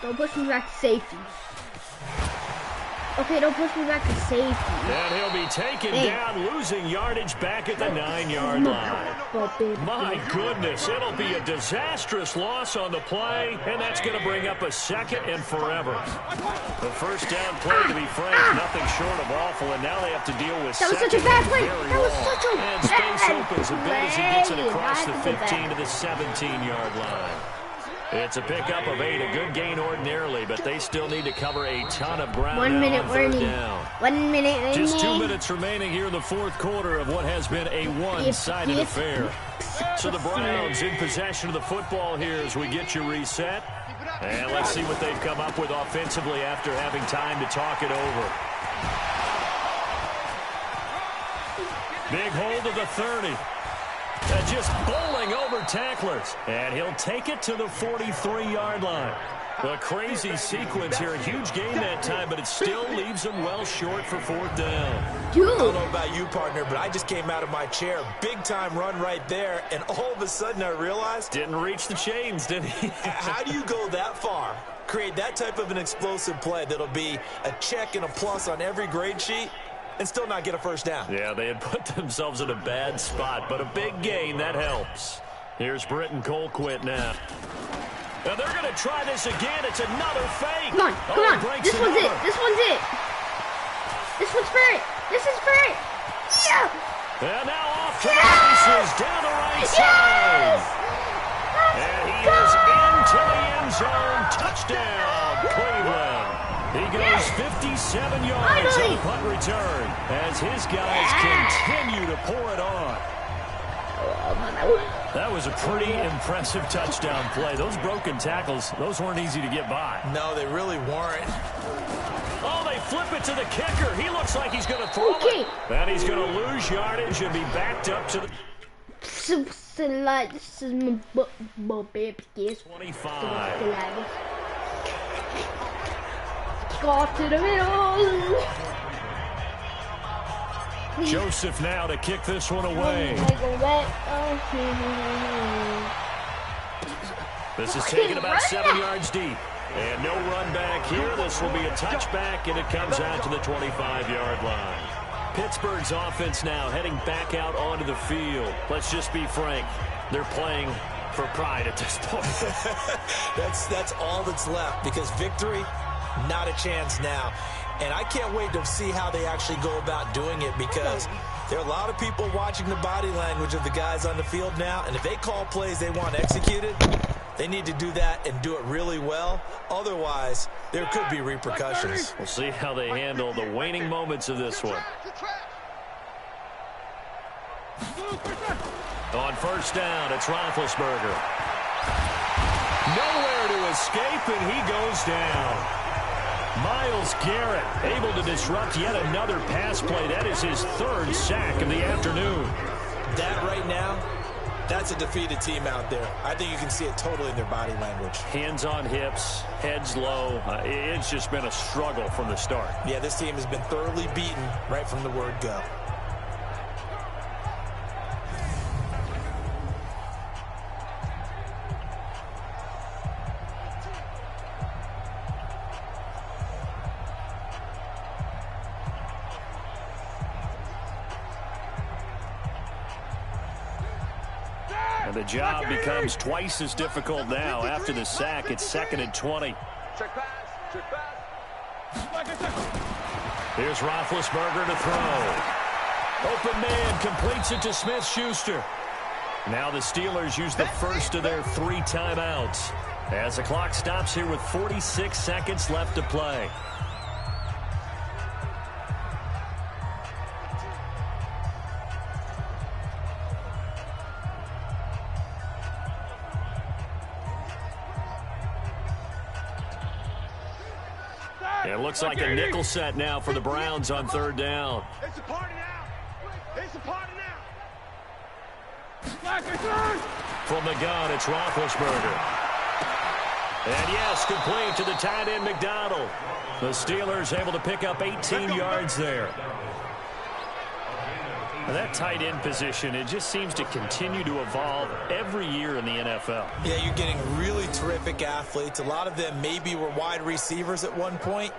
Don't push me back to safety. Okay, don't push me back to safety. And he'll be taken down, losing yardage back at the 9-yard line. My goodness, it'll be a disastrous loss on the play, and that's going to bring up a 2nd and forever. The first down play, to be frank, nothing short of awful, and now they have to deal with that was such a bad play. That was such a and space opens a bit as he gets it across the 15 to the 17-yard line. It's a pickup of 8, a good gain ordinarily, but they still need to cover a ton of ground. 1 minute warning. 1 minute warning. Just 2 minutes remaining here in the 4th quarter of what has been a one-sided affair. So the Browns in possession of the football here as we get you reset. And let's see what they've come up with offensively after having time to talk it over. Big hold of the 30. Just bowling over tacklers. And he'll take it to the 43-yard line. A crazy sequence here. A huge gain that time, but it still leaves him well short for 4th down. I don't know about you, partner, but I just came out of my chair. Big-time run right there, and all of a sudden I realized... Didn't reach the chains, did he? How do you go that far? Create that type of an explosive play that'll be a check and a plus on every grade sheet and still not get a first down. Yeah, they had put themselves in a bad spot, but a big gain, that helps. Here's Britton Colquitt now. Now they're going to try this again. It's another fake. Come on, come on. This one's it. This one's it. This one's for it. This is for it. Yeah. And now off to the races down the right side. And he is into the end zone. Touchdown, Cleveland. He goes 57 yards on the punt return as his guys continue to pour it on. That was a pretty impressive touchdown play. Those broken tackles, those weren't easy to get by. No, they really weren't. Oh, they flip it to the kicker. He looks like he's going to throw it. And he's going to lose yardage and be backed up to the... 25. Go to the middle. Joseph now to kick this one away. This is taken about 7 yards deep. And no run back here. This will be a touchback, and it comes out to the 25-yard line. Pittsburgh's offense now heading back out onto the field. Let's just be frank. They're playing for pride at this point. That's all that's left, because victory, not a chance now. And I can't wait to see how they actually go about doing it, because there are a lot of people watching the body language of the guys on the field now, and if they call plays they want executed, they need to do that and do it really well. Otherwise, there could be repercussions. We'll see how they handle the waning moments of this one. On first down, it's Roethlisberger. Nowhere to escape, and he goes down. Myles Garrett able to disrupt yet another pass play. That is his third sack of the afternoon. That right now, that's a defeated team out there. I think you can see it totally in their body language. Hands on hips, heads low. It's just been a struggle from the start. Yeah, this team has been thoroughly beaten right from the word go. And the job becomes twice as difficult now. After the sack, it's 2nd and 20. Check pass. Check pass. Here's Roethlisberger to throw. Open man completes it to Smith-Schuster. Now the Steelers use the first of their 3 timeouts as the clock stops here with 46 seconds left to play. It looks like a nickel set now for the Browns on 3rd down. It's a party now. It's a party now. From the gun, it's Roethlisberger. And yes, complete to the tight end McDonald. The Steelers able to pick up 18 yards there. Now that tight end position, it just seems to continue to evolve every year in the NFL. Yeah, you're getting really terrific athletes. A lot of them maybe were wide receivers at one point.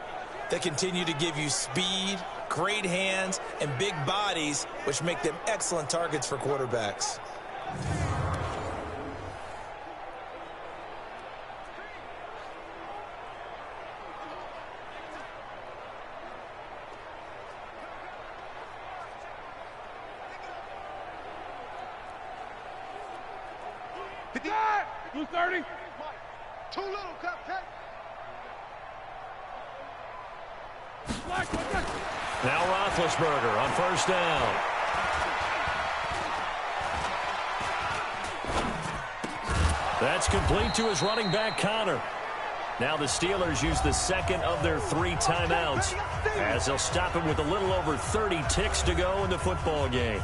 They continue to give you speed, great hands, and big bodies, which make them excellent targets for quarterbacks. Blue 30. Too little, cupcake. Now Roethlisberger on 1st down. That's complete to his running back, Connor. Now the Steelers use the 2nd of their 3 timeouts as they'll stop it with a little over 30 ticks to go in the football game.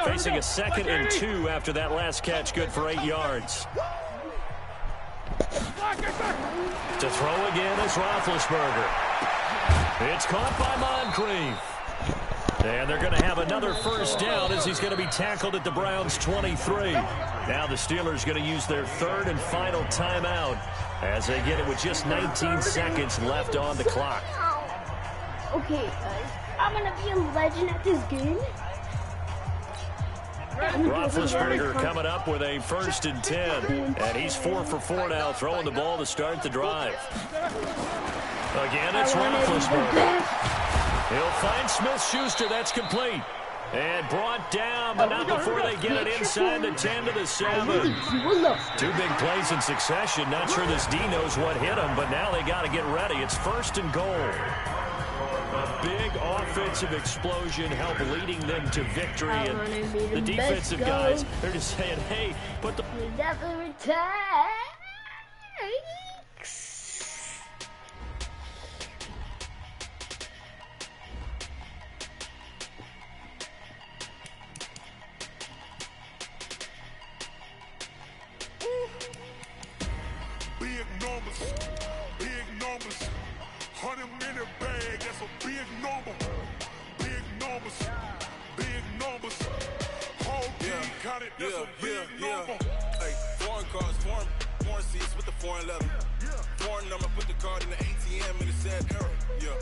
Facing a 2nd and 2 after that last catch, good for 8 yards. To throw again is Roethlisberger. It's caught by Moncrief. And they're going to have another first down as he's going to be tackled at the Browns' 23. Now the Steelers going to use their 3rd and final timeout as they get it with just 19 seconds left on the clock. Okay, guys, I'm going to be a legend at this game. Roethlisberger coming up with a 1st and 10. And he's 4 for 4 now, throwing the ball to start the drive. Again, it's Roethlisberger. He'll find Smith-Schuster. That's complete. And brought down, but not before they get it inside the 10 to the 7. 2 big plays in succession. Not sure this D knows what hit him, but now they got to get ready. It's 1st and goal. A big offensive explosion helped leading them to victory. And the defensive guys, they're just saying, hey, put the... Big numbers, big numbers. 100-minute bag, that's a big number. Big numbers, big numbers. Whole team counted, that's a big number. Hey, foreign cars, foreign seats with the foreign leather. Foreign number, put the card in the ATM in the said era. Yeah,